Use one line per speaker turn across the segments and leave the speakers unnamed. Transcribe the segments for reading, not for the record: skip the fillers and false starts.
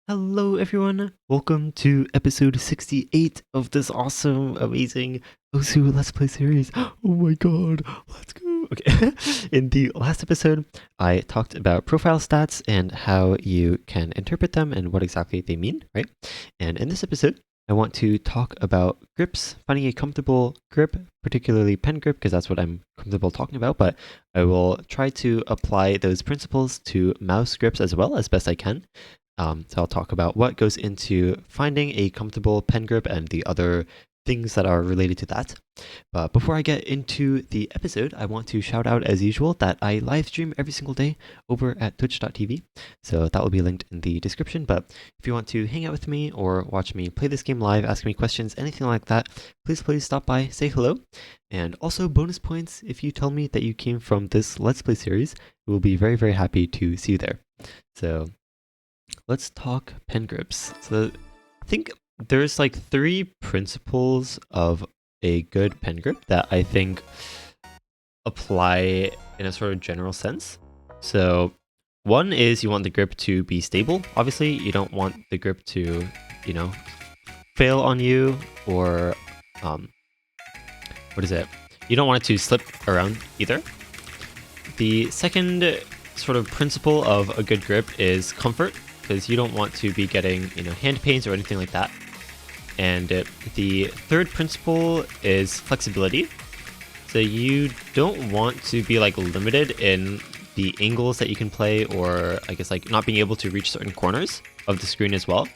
Hello, everyone. Welcome to episode 68 of this awesome, amazing Osu Let's Play series. Oh my god, let's go. Okay, in the last episode, I talked about profile stats and how you can interpret them and what exactly they mean, right? And in this episode, I want to talk about grips, finding a comfortable grip, particularly pen grip, because that's what I'm comfortable talking about, but I will try to apply those principles to mouse grips as well as best I can. So I'll talk about what goes into finding a comfortable pen grip and the other things that are related to that. But before I get into the episode, I want to shout out as usual that I live stream every single day over at twitch.tv. So that will be linked in the description. But if you want to hang out with me or watch me play this game live, ask me questions, anything like that, please stop by, say hello. And also bonus points if you tell me that you came from this Let's Play series. We'll be very, very happy to see you there. So let's talk pen grips. So I think there's like 3 principles of a good pen grip that I think apply in a sort of general sense. So one is you want the grip to be stable. Obviously, you don't want the grip to, fail on you or you don't want it to slip around either. The second sort of principle of a good grip is comfort, because you don't want to be getting hand pains or anything like that. And the third principle is flexibility. So you don't want to be like limited in the angles that you can play, or I guess like not being able to reach certain corners of the screen as well.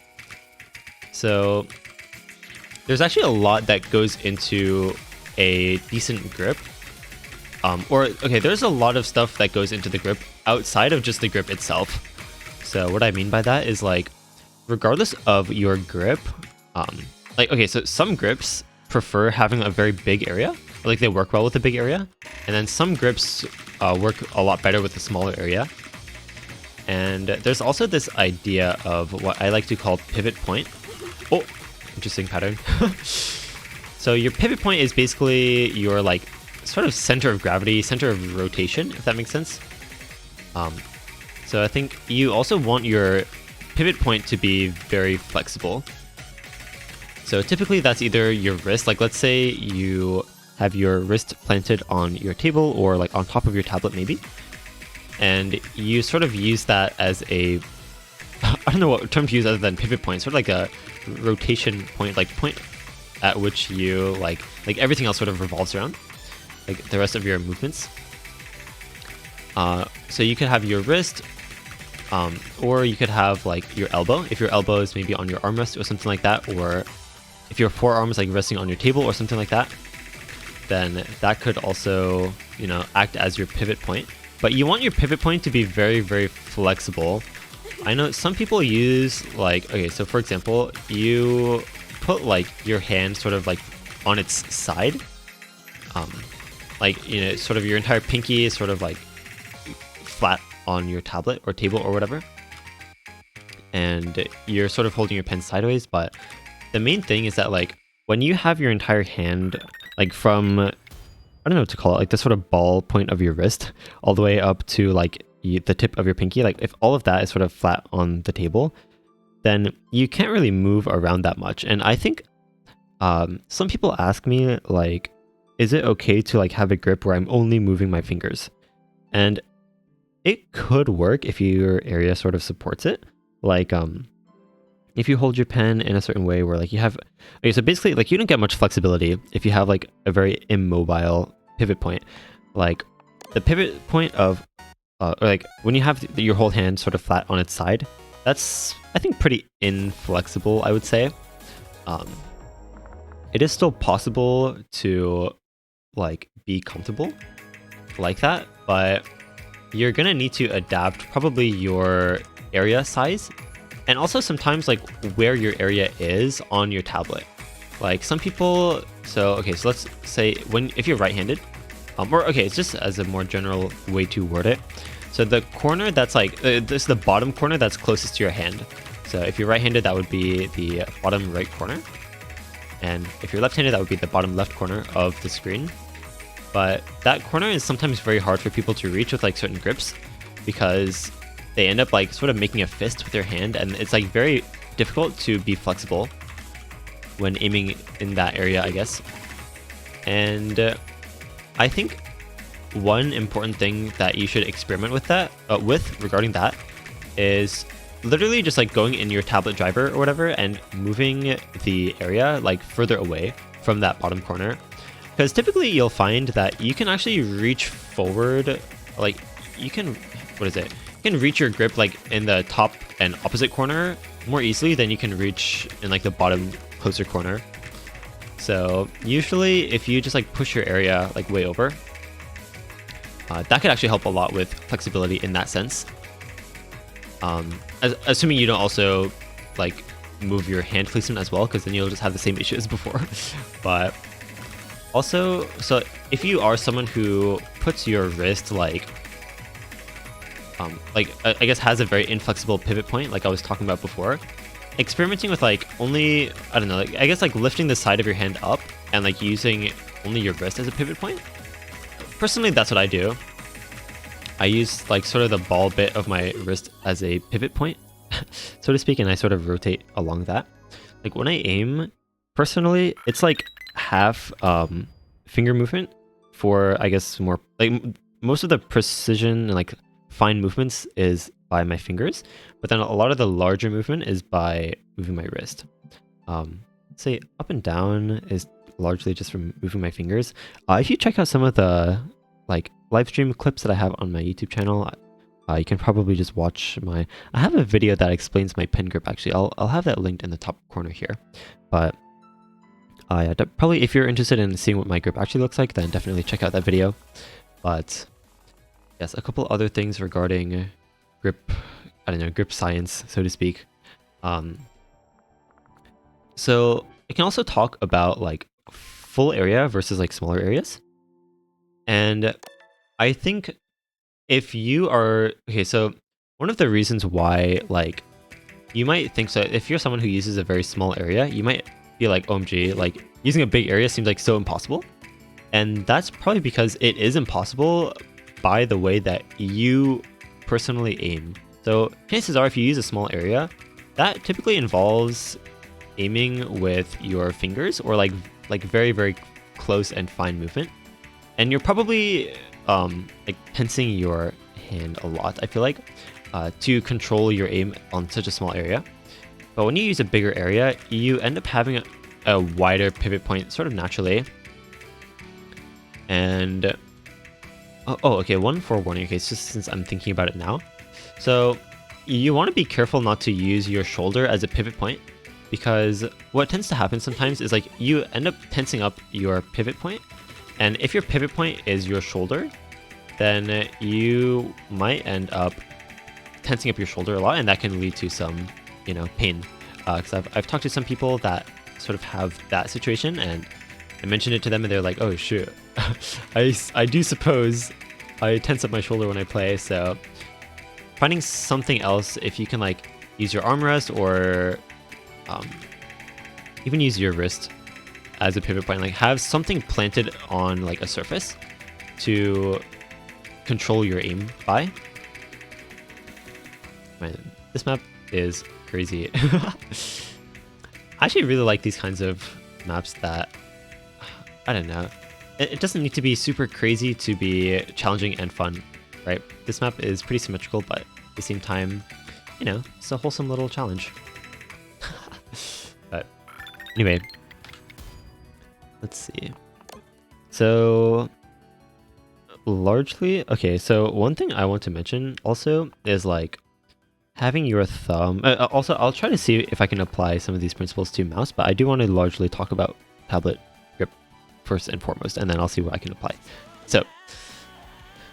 So there's actually a lot that goes into a decent grip. There's a lot of stuff that goes into the grip outside of just the grip itself. So what I mean by that is like, regardless of your grip, so some grips prefer having a very big area, like they work well with a big area, and then some grips work a lot better with a smaller area. And there's also this idea of what I like to call pivot point. Oh, interesting pattern. So your pivot point is basically your like sort of center of gravity, center of rotation, if that makes sense. So I think you also want your pivot point to be very flexible. So typically that's either your wrist, like let's say you have your wrist planted on your table or like on top of your tablet maybe, and you sort of use that as a, I don't know what term to use other than pivot point, sort of like a rotation point, like point at which you like everything else sort of revolves around, like the rest of your movements. So you could have your wrist, or you could have like your elbow, if your elbow is maybe on your armrest or something like that, or if your forearm is like resting on your table or something like that, then that could also, act as your pivot point. But you want your pivot point to be very, very flexible. I know some people use so for example, you put like your hand sort of like on its side, sort of your entire pinky is sort of like flat on your tablet or table or whatever, and you're sort of holding your pen sideways. But the main thing is that like when you have your entire hand like from, I don't know what to call it, like the sort of ball point of your wrist all the way up to like the tip of your pinky, like if all of that is sort of flat on the table, then you can't really move around that much. And I think some people ask me like, is it okay to like have a grip where I'm only moving my fingers? And it could work if your area sort of supports it. Like, if you hold your pen in a certain way where like you have, so basically like you don't get much flexibility if you have like a very immobile pivot point. Like the pivot point of, or like when you have your whole hand sort of flat on its side, that's, I think, pretty inflexible, I would say. It is still possible to like be comfortable like that, but you're gonna need to adapt probably your area size, and also sometimes like where your area is on your tablet. Like some people, so let's say if you're right-handed, it's just as a more general way to word it. So the corner that's like, this is the bottom corner that's closest to your hand. So if you're right-handed, that would be the bottom right corner. And if you're left-handed, that would be the bottom left corner of the screen. But that corner is sometimes very hard for people to reach with like certain grips, because they end up like sort of making a fist with their hand, and it's like very difficult to be flexible when aiming in that area, I guess. And I think one important thing that you should experiment with regarding that is literally just like going in your tablet driver or whatever and moving the area like further away from that bottom corner, because typically you'll find that you can actually reach forward, like you can reach your grip like in the top and opposite corner more easily than you can reach in like the bottom closer corner. So usually if you just like push your area like way over, that could actually help a lot with flexibility in that sense. Assuming you don't also like move your hand placement as well, because then you'll just have the same issue as before. But also, so if you are someone who puts your wrist like I guess has a very inflexible pivot point, like I was talking about before, experimenting with like only, I don't know, like I guess like lifting the side of your hand up and like using only your wrist as a pivot point. Personally, that's what I do. I use like sort of the ball bit of my wrist as a pivot point, so to speak, and I sort of rotate along that. Like when I aim, personally, it's like half finger movement for, I guess, more like most of the precision and like fine movements is by my fingers, but then a lot of the larger movement is by moving my wrist. Say up and down is largely just from moving my fingers. If you check out some of the like live stream clips that I have on my YouTube channel, you can probably just watch I have a video that explains my pen grip. Actually, I'll have that linked in the top corner here. But yeah, probably if you're interested in seeing what my grip actually looks like, then definitely check out that video. But yes, a couple other things regarding grip, I don't know, grip science, so to speak. So I can also talk about like full area versus like smaller areas. And I think if you are, okay, so one of the reasons why like you might think, so if you're someone who uses a very small area, you might be like, OMG, like using a big area seems like so impossible. And that's probably because it is impossible by the way that you personally aim. So chances are if you use a small area, that typically involves aiming with your fingers or like very, very close and fine movement. And you're probably like tensing your hand a lot, I feel like, to control your aim on such a small area. But when you use a bigger area, you end up having a wider pivot point sort of naturally. And okay, one forewarning, okay, it's just since I'm thinking about it now. So you want to be careful not to use your shoulder as a pivot point, because what tends to happen sometimes is like you end up tensing up your pivot point. And if your pivot point is your shoulder, then you might end up tensing up your shoulder a lot, and that can lead to some, you know, pain. Because I've talked to some people that sort of have that situation, and I mentioned it to them, and they're like, "Oh shoot, I do suppose I tense up my shoulder when I play." So finding something else, if you can like use your armrest or even use your wrist as a pivot point, like have something planted on like a surface to control your aim by. Man, this map is crazy. I actually really like these kinds of maps that, I don't know, it doesn't need to be super crazy to be challenging and fun, right? This map is pretty symmetrical, but at the same time, you know, it's a wholesome little challenge. But anyway, let's see. So largely, okay, so one thing I want to mention also is like having your thumb, also I'll try to see if I can apply some of these principles to mouse, but I do want to largely talk about tablet grip first and foremost, and then I'll see what I can apply. So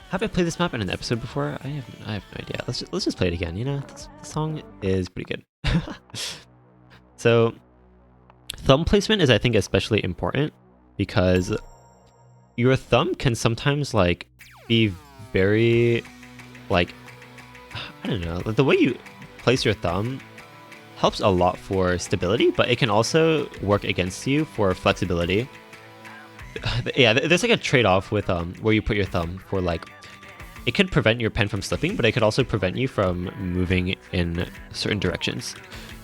have I played this map in an episode before? I have no idea. Let's just play it again. You know, this song is pretty good. So thumb placement is, I think, especially important because your thumb can sometimes like be very like, I don't know, the way you place your thumb helps a lot for stability, but it can also work against you for flexibility. Yeah, there's like a trade-off with where you put your thumb for like it could prevent your pen from slipping, but it could also prevent you from moving in certain directions.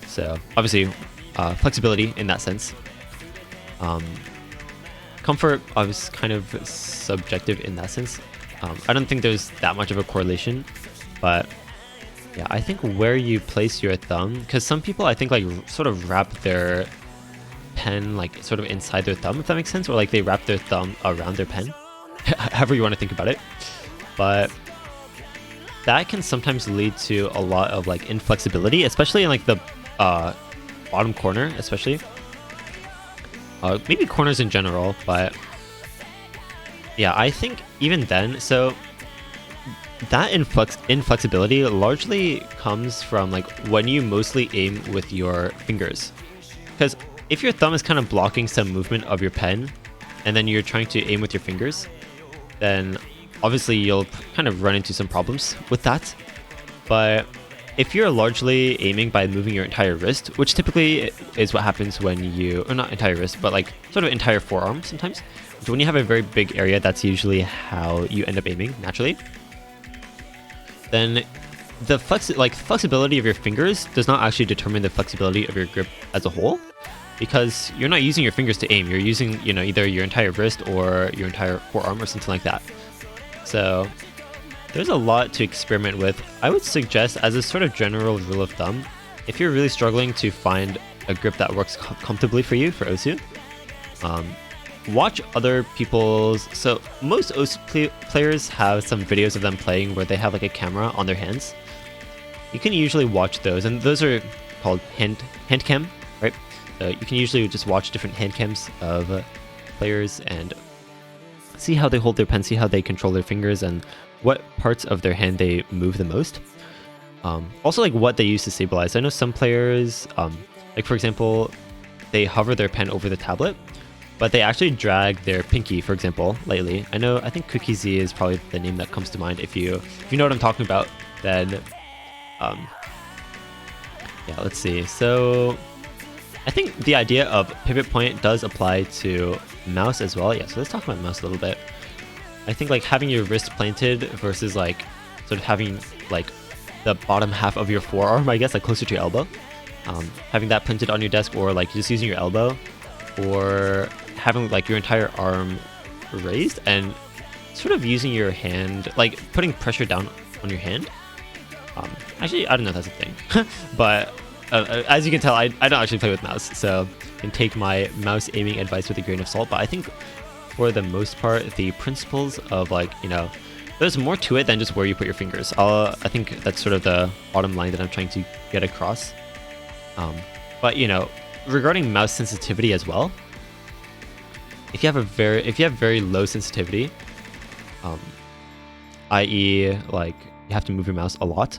So obviously, flexibility in that sense. Comfort is kind of subjective in that sense. I don't think there's that much of a correlation, but yeah, I think where you place your thumb, because some people I think like sort of wrap their pen like sort of inside their thumb, if that makes sense, or like they wrap their thumb around their pen, however you want to think about it. But that can sometimes lead to a lot of like inflexibility, especially in like the bottom corner, especially. Maybe corners in general, but yeah, I think even then, so that inflexibility largely comes from like when you mostly aim with your fingers. Because if your thumb is kind of blocking some movement of your pen, and then you're trying to aim with your fingers, then obviously you'll kind of run into some problems with that. But if you're largely aiming by moving your entire wrist, which typically is what happens when you, or not entire wrist, but like sort of entire forearm sometimes. So when you have a very big area, that's usually how you end up aiming naturally. Then the flexibility of your fingers does not actually determine the flexibility of your grip as a whole, because you're not using your fingers to aim. You're using, you know, either your entire wrist or your entire forearm or something like that. So there's a lot to experiment with. I would suggest, as a sort of general rule of thumb, if you're really struggling to find a grip that works comfortably for you for Osu, watch other people's. So most Osu players have some videos of them playing where they have like a camera on their hands. You can usually watch those, and those are called hand cam, right? So you can usually just watch different hand cams of players and see how they hold their pen, see how they control their fingers, and what parts of their hand they move the most. Also, like what they use to stabilize. I know some players, like for example, they hover their pen over the tablet, but they actually drag their pinky, for example, lightly. I think Cookie Z is probably the name that comes to mind. If you know what I'm talking about, then yeah, let's see. So I think the idea of pivot point does apply to mouse as well. Yeah, so let's talk about mouse a little bit. I think like having your wrist planted versus like sort of having like the bottom half of your forearm, I guess, like closer to your elbow. Having that planted on your desk, or like just using your elbow, or having like your entire arm raised and sort of using your hand, like putting pressure down on your hand. Actually, I don't know if that's a thing, but as you can tell, I don't actually play with mouse, so you can take my mouse aiming advice with a grain of salt. But I think for the most part, the principles of like, you know, there's more to it than just where you put your fingers. I think that's sort of the bottom line that I'm trying to get across. But you know, regarding mouse sensitivity as well, if you have very low sensitivity, i.e. like you have to move your mouse a lot,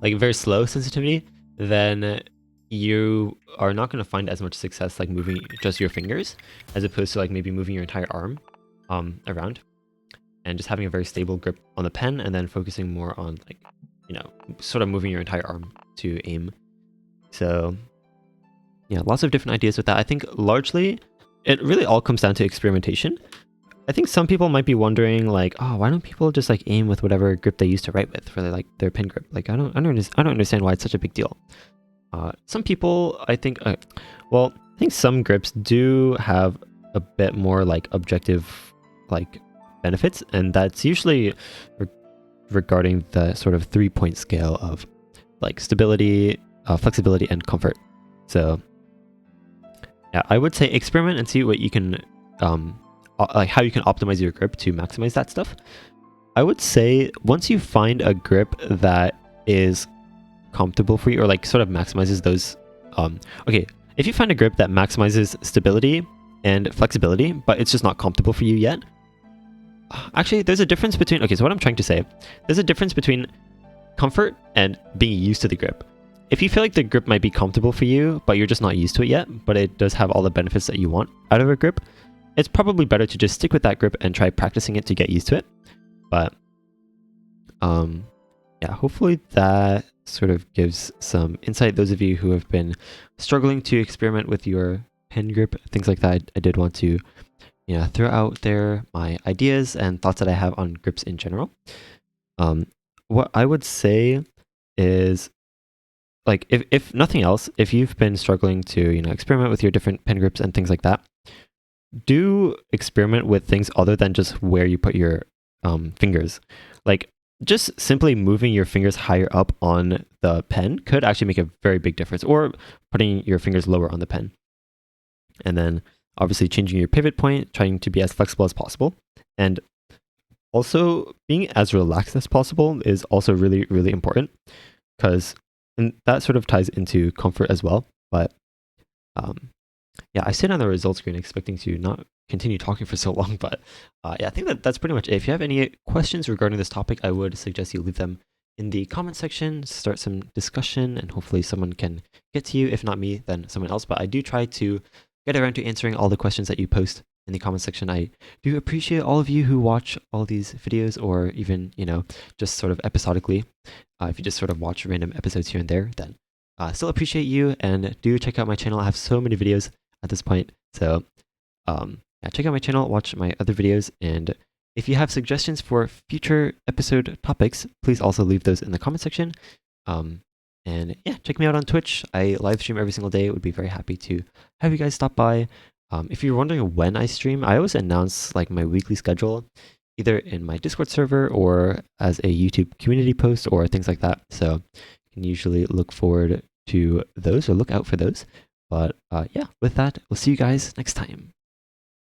like very slow sensitivity, then you are not going to find as much success like moving just your fingers, as opposed to like maybe moving your entire arm around and just having a very stable grip on the pen, and then focusing more on like, you know, sort of moving your entire arm to aim. So yeah, lots of different ideas with that. I think largely it really all comes down to experimentation. I think some people might be wondering like, oh, why don't people just like aim with whatever grip they used to write with for like their pen grip? Like I don't understand why it's such a big deal. Some people, I think, I think some grips do have a bit more like objective like benefits, and that's usually regarding the sort of 3-point scale of like stability, flexibility, and comfort. So yeah, I would say experiment and see what you can, like how you can optimize your grip to maximize that stuff. I would say once you find a grip that is comfortable for you, or like sort of maximizes those, okay, if you find a grip that maximizes stability and flexibility, but it's just not comfortable for you yet, actually there's a difference between, okay, so what I'm trying to say, there's a difference between comfort and being used to the grip. If you feel like the grip might be comfortable for you, but you're just not used to it yet, but it does have all the benefits that you want out of a grip, it's probably better to just stick with that grip and try practicing it to get used to it. But yeah, hopefully that sort of gives some insight. Those of you who have been struggling to experiment with your pen grip, things like that, I did want to, you know, throw out there my ideas and thoughts that I have on grips in general. What I would say is, like, if nothing else, if you've been struggling to, experiment with your different pen grips and things like that, do experiment with things other than just where you put your fingers. Like, just simply moving your fingers higher up on the pen could actually make a very big difference, or putting your fingers lower on the pen. And then obviously changing your pivot point, trying to be as flexible as possible. And also being as relaxed as possible is also really, really important, because that sort of ties into comfort as well. But yeah, I sit on the results screen expecting to not continue talking for so long, but yeah, I think that's pretty much it. If you have any questions regarding this topic, I would suggest you leave them in the comment section, start some discussion, and hopefully someone can get to you. If not me, then someone else. But I do try to get around to answering all the questions that you post in the comment section. I do appreciate all of you who watch all these videos, or even, just sort of episodically. If you just sort of watch random episodes here and there, then still appreciate you, and do check out my channel. I have so many videos at this point. So yeah, check out my channel, watch my other videos, and if you have suggestions for future episode topics, please also leave those in the comment section. And yeah, check me out on Twitch. I live stream every single day. Would be very happy to have you guys stop by. If you're wondering when I stream, I always announce like my weekly schedule, either in my Discord server or as a YouTube community post or things like that. So you can usually look forward to those, or look out for those. But yeah, with that, we'll see you guys next time.